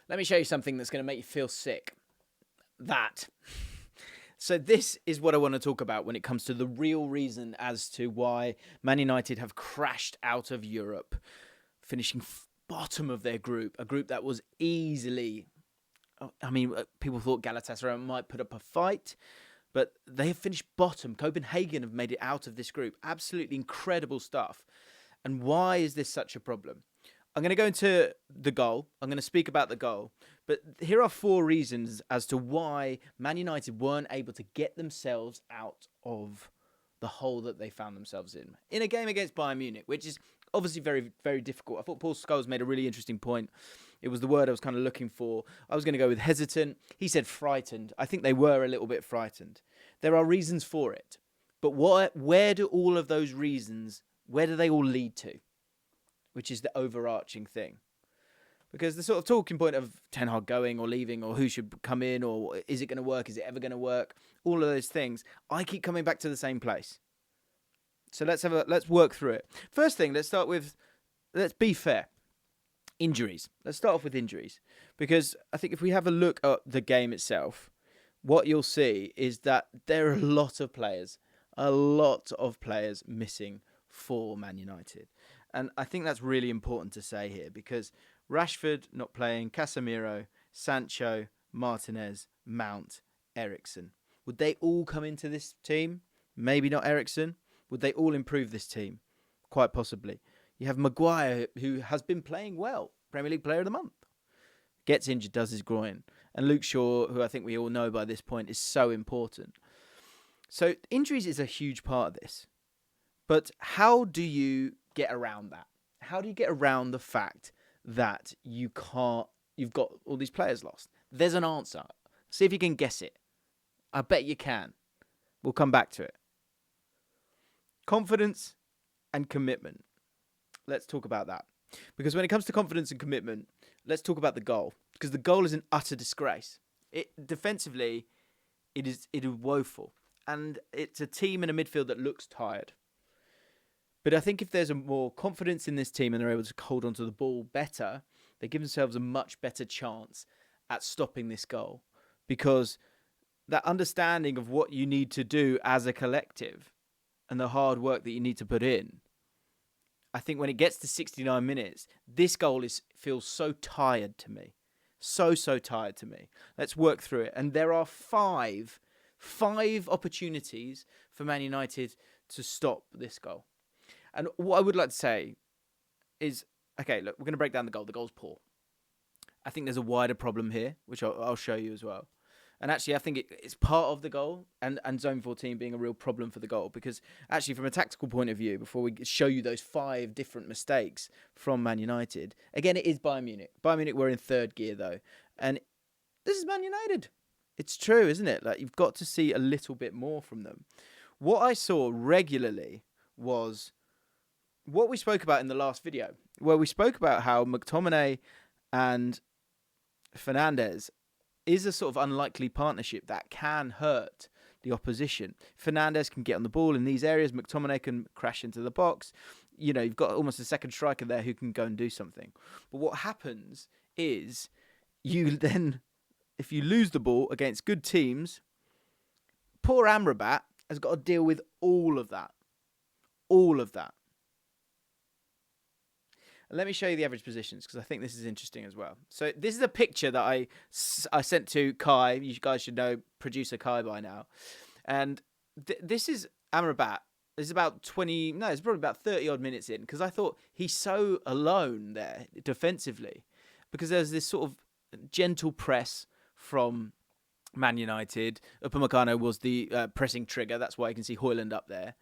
Let me show you something that's going to make you feel sick. That. So this is what I want to talk about when it comes to the real reason as to why Man United have crashed out of Europe, finishing bottom of their group, a group that was easily... I mean, people thought Galatasaray might put up a fight, but they have finished bottom. Copenhagen have made it out of this group. Absolutely incredible stuff. And why is this such a problem? I'm going to go into the goal. I'm going to speak about the goal. But here are 4 reasons as to why Man United weren't able to get themselves out of the hole that they found themselves in a game against Bayern Munich, which is obviously very, very difficult. I thought Paul Scholes made a really interesting point. It was the word I was kind of looking for. I was going to go with hesitant. He said frightened. I think they were a little bit frightened. There are reasons for it. But where do all of those reasons, where do they all lead to? Which is the overarching thing. Because the sort of talking point of Ten Hag going or leaving or who should come in or is it going to work, is it ever going to work, all of those things, I keep coming back to the same place. So let's work through it. First thing, let's be fair. Injuries. Let's start off with injuries. Because I think if we have a look at the game itself, what you'll see is that there are a lot of players missing for Man United. And I think that's really important to say here because Rashford not playing, Casemiro, Sancho, Martinez, Mount, Eriksen. Would they all come into this team? Maybe not Eriksen. Would they all improve this team? Quite possibly. You have Maguire, who has been playing well. Premier League Player of the Month. Gets injured, does his groin. And Luke Shaw, who I think we all know by this point, is so important. So injuries is a huge part of this. But how do you get around that? How do you get around the fact that you've got all these players lost? There's an answer. See if you can guess it. I bet you can. We'll come back to it. Confidence and commitment. Let's talk about that. Because when it comes to confidence and commitment, let's talk about the goal. Because the goal is an utter disgrace. Defensively, it is woeful. And it's a team in a midfield that looks tired. But I think if there's a more confidence in this team and they're able to hold onto the ball better, they give themselves a much better chance at stopping this goal. Because that understanding of what you need to do as a collective and the hard work that you need to put in, I think when it gets to 69 minutes, this goal feels so tired to me. So tired to me. Let's work through it. And there are five opportunities for Man United to stop this goal. And what I would like to say is, okay, look, we're going to break down the goal. The goal's poor. I think there's a wider problem here, which I'll show you as well. And actually, I think it's part of the goal and Zone 14 being a real problem for the goal. Because actually, from a tactical point of view, before we show you those 5 different mistakes from Man United, again, it is Bayern Munich. Bayern Munich were in 3rd gear, though. And this is Man United. It's true, isn't it? Like, you've got to see a little bit more from them. What I saw regularly was what we spoke about in the last video, where we spoke about how McTominay and Fernandes is a sort of unlikely partnership that can hurt the opposition. Fernandes can get on the ball in these areas. McTominay can crash into the box. You know, you've got almost a second striker there who can go and do something. But what happens is you then, if you lose the ball against good teams, poor Amrabat has got to deal with all of that. All of that. Let me show you the average positions because I think this is interesting as well. So this is a picture that I sent to Kai. You guys should know producer Kai by now. And this is Amrabat. It's about it's probably about 30 odd minutes in because I thought he's so alone there defensively because there's this sort of gentle press from Man United. Upamecano was the pressing trigger. That's why you can see Højlund up there.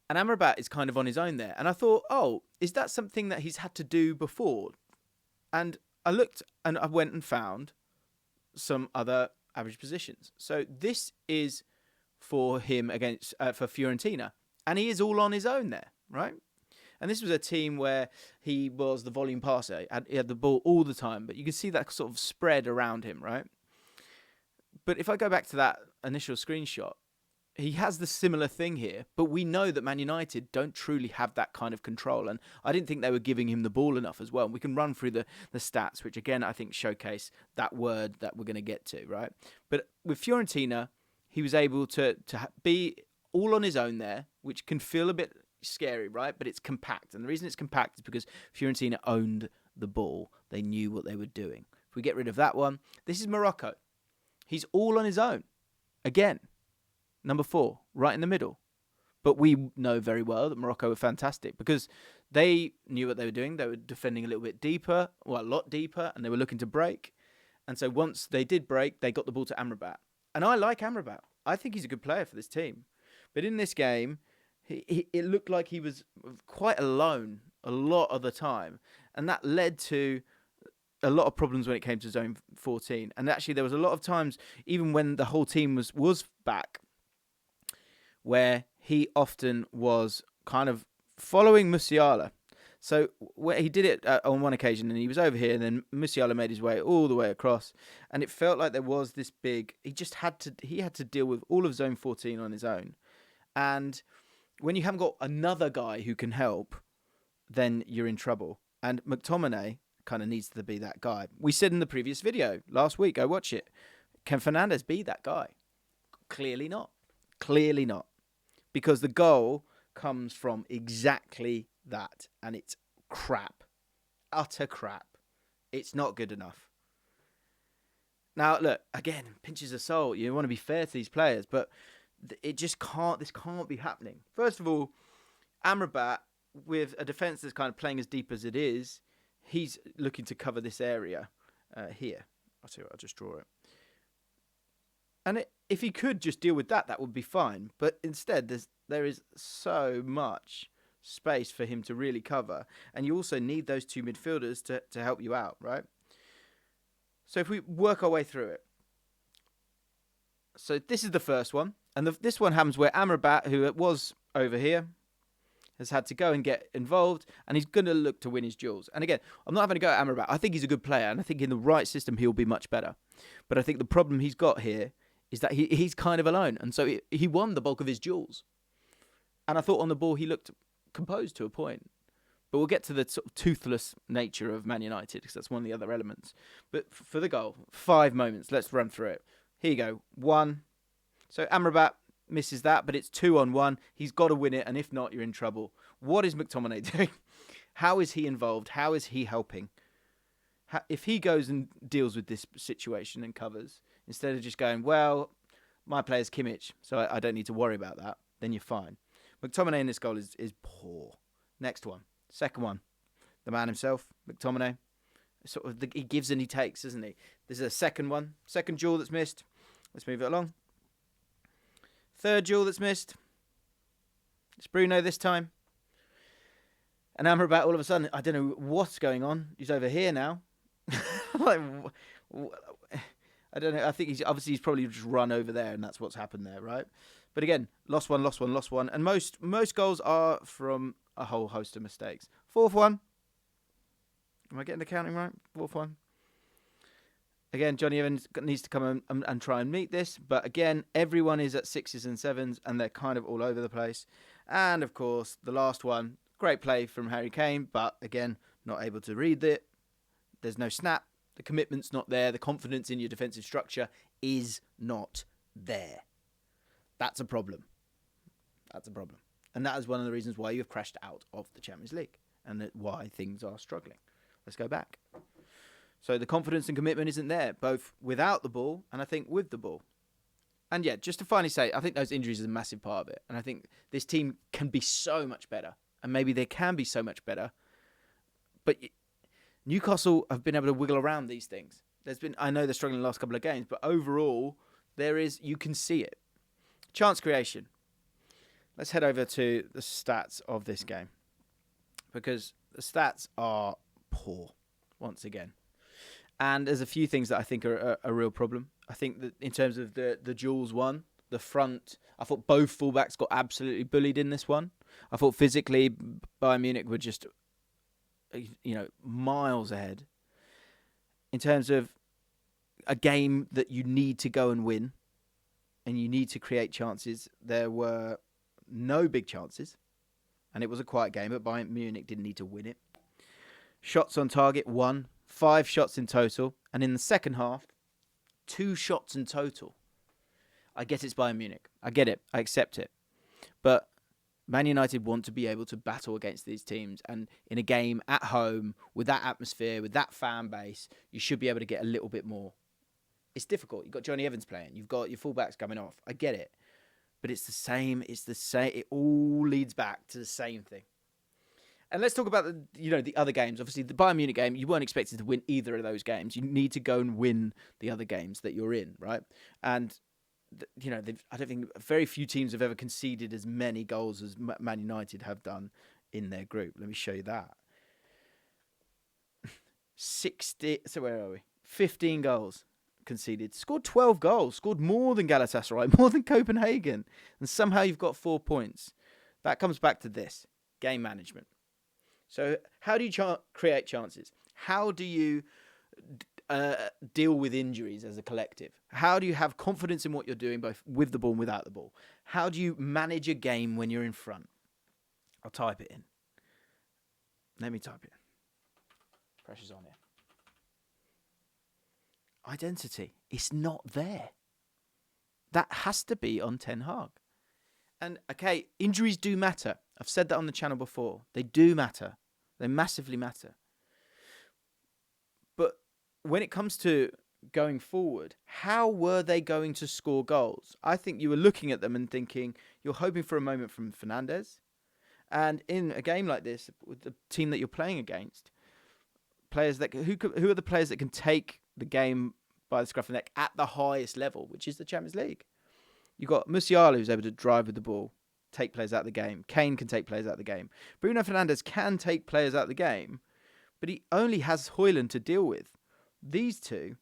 And Amrabat is kind of on his own there. And I thought, is that something that he's had to do before? And I looked and I went and found some other average positions. So this is for him for Fiorentina. And he is all on his own there, right? And this was a team where he was the volume passer. He had the ball all the time. But you can see that sort of spread around him, right? But if I go back to that initial screenshot, he has the similar thing here, but we know that Man United don't truly have that kind of control, and I didn't think they were giving him the ball enough as well. We can run through the stats, which again I think showcase that word that we're going to get to, right? But with Fiorentina, he was able to be all on his own there, which can feel a bit scary, right? But it's compact, and the reason it's compact is because Fiorentina owned the ball. They knew what they were doing. If we get rid of that one, this is Morocco. He's all on his own. Again, number 4, right in the middle. But we know very well that Morocco were fantastic because they knew what they were doing. They were defending a little bit deeper, well, a lot deeper, and they were looking to break. And so once they did break, they got the ball to Amrabat. And I like Amrabat. I think he's a good player for this team. But in this game, it looked like he was quite alone a lot of the time. And that led to a lot of problems when it came to zone 14. And actually, there was a lot of times, even when the whole team was back, where he often was kind of following Musiala. So where he did it on one occasion, and he was over here, and then Musiala made his way all the way across, and it felt like there was this big. He had to deal with all of zone 14 on his own, and when you haven't got another guy who can help, then you're in trouble. And McTominay kind of needs to be that guy. We said in the previous video last week, go watch it. Can Fernandes be that guy? Clearly not. Clearly not. Because the goal comes from exactly that. And it's crap. Utter crap. It's not good enough. Now, look, again, pinches of salt. You want to be fair to these players, but it just can't, this can't be happening. First of all, Amrabat, with a defence that's kind of playing as deep as it is, he's looking to cover this area here. I'll tell you what, I'll just draw it. And if he could just deal with that, that would be fine. But instead, there is so much space for him to really cover. And you also need those two midfielders to help you out, right? So if we work our way through it. So this is the first one. And this one happens where Amrabat, who was over here, has had to go and get involved, and he's going to look to win his duels. And again, I'm not having to go at Amrabat. I think he's a good player, and I think in the right system, he'll be much better. But I think the problem he's got here is that he's kind of alone. And so he won the bulk of his duels. And I thought on the ball, he looked composed to a point. But we'll get to the sort of toothless nature of Man United, because that's one of the other elements. But for the goal, 5 moments. Let's run through it. Here you go. 1. So Amrabat misses that, but it's 2-on-1. He's got to win it, and if not, you're in trouble. What is McTominay doing? How is he involved? How is he helping? If he goes and deals with this situation and covers, instead of just going, well, my player's Kimmich, so I don't need to worry about that, then you're fine. McTominay in this goal is poor. Next one. Second one. The man himself, McTominay. Sort of he gives and he takes, doesn't he? There's a second one. Second duel that's missed. Let's move it along. Third duel that's missed. It's Bruno this time. And Amrabat, all of a sudden, I don't know what's going on. He's over here now. I don't know. I think he's probably just run over there, and that's what's happened there, right? But again, lost one. And most goals are from a whole host of mistakes. Fourth one. Am I getting the counting right? Fourth one. Again, Johnny Evans needs to come and try and meet this. But again, everyone is at 6s and 7s, and they're kind of all over the place. And, of course, the last one, great play from Harry Kane, but, again, not able to read it. There's no snap. The commitment's not there. The confidence in your defensive structure is not there. That's a problem. That's a problem. And that is one of the reasons why you have crashed out of the Champions League and why things are struggling. Let's go back. So the confidence and commitment isn't there, both without the ball and I think with the ball. And yeah, just to finally say, I think those injuries are a massive part of it. And I think this team can be so much better. And maybe they can be so much better. But Newcastle have been able to wiggle around these things. I know they're struggling the last couple of games, but overall, you can see it. Chance creation. Let's head over to the stats of this game. Because the stats are poor, once again. And there's a few things that I think are a real problem. I think that in terms of the duels won, the front, I thought both fullbacks got absolutely bullied in this one. I thought physically Bayern Munich were just, miles ahead. In terms of a game that you need to go and win, and you need to create chances. There were no big chances, and it was a quiet game, but Bayern Munich didn't need to win it. Shots on target, 1. 5 shots in total, and in the second half, 2 shots in total. I get it's Bayern Munich. I get it. I accept it. But Man United want to be able to battle against these teams, and in a game at home, with that atmosphere, with that fan base, you should be able to get a little bit more. It's difficult. You've got Johnny Evans playing. You've got your fullbacks coming off. I get it. But it's the same. It all leads back to the same thing. And let's talk about the other games. Obviously, the Bayern Munich game, you weren't expected to win either of those games. You need to go and win the other games that you're in, right? And I don't think very few teams have ever conceded as many goals as Man United have done in their group. Let me show you that. 60. So where are we? 15 goals conceded. Scored 12 goals. Scored more than Galatasaray, more than Copenhagen. And somehow you've got 4 points. That comes back to this. Game management. So how do you create chances? How do you deal with injuries as a collective? How do you have confidence in what you're doing, both with the ball and without the ball? How do you manage a game when you're in front? I'll type it in. Let me type it in. Pressure's on here. Identity. It's not there. That has to be on Ten Hag. And, okay, injuries do matter. I've said that on the channel before. They do matter. They massively matter. But when it comes to going forward, how were they going to score goals? I think you were looking at them and thinking, you're hoping for a moment from Fernandes. And in a game like this, with the team that you're playing against, players that who are the players that can take the game by the scruff of the neck at the highest level, which is the Champions League? You've got Musiala, who's able to drive with the ball, take players out of the game. Kane can take players out of the game. Bruno Fernandes can take players out of the game, but he only has Højlund to deal with. These two,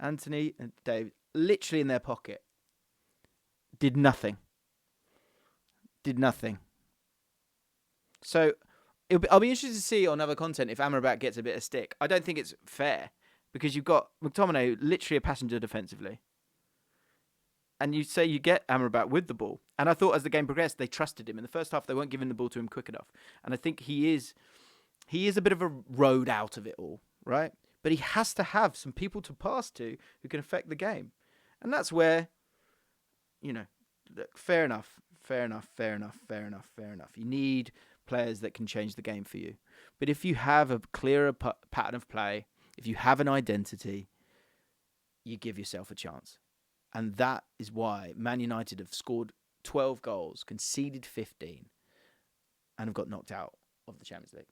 Anthony and Dave, literally in their pocket, did nothing. So I'll be interested to see on other content if Amrabat gets a bit of stick. I don't think it's fair, because you've got McTominay, literally a passenger defensively. And you say you get Amrabat with the ball. And I thought as the game progressed, they trusted him. In the first half, they weren't giving the ball to him quick enough. And I think he is a bit of a road out of it all, right? But he has to have some people to pass to who can affect the game. And that's where, fair enough. You need players that can change the game for you. But if you have a clearer pattern of play, if you have an identity, you give yourself a chance. And that is why Man United have scored 12 goals, conceded 15, and have got knocked out of the Champions League.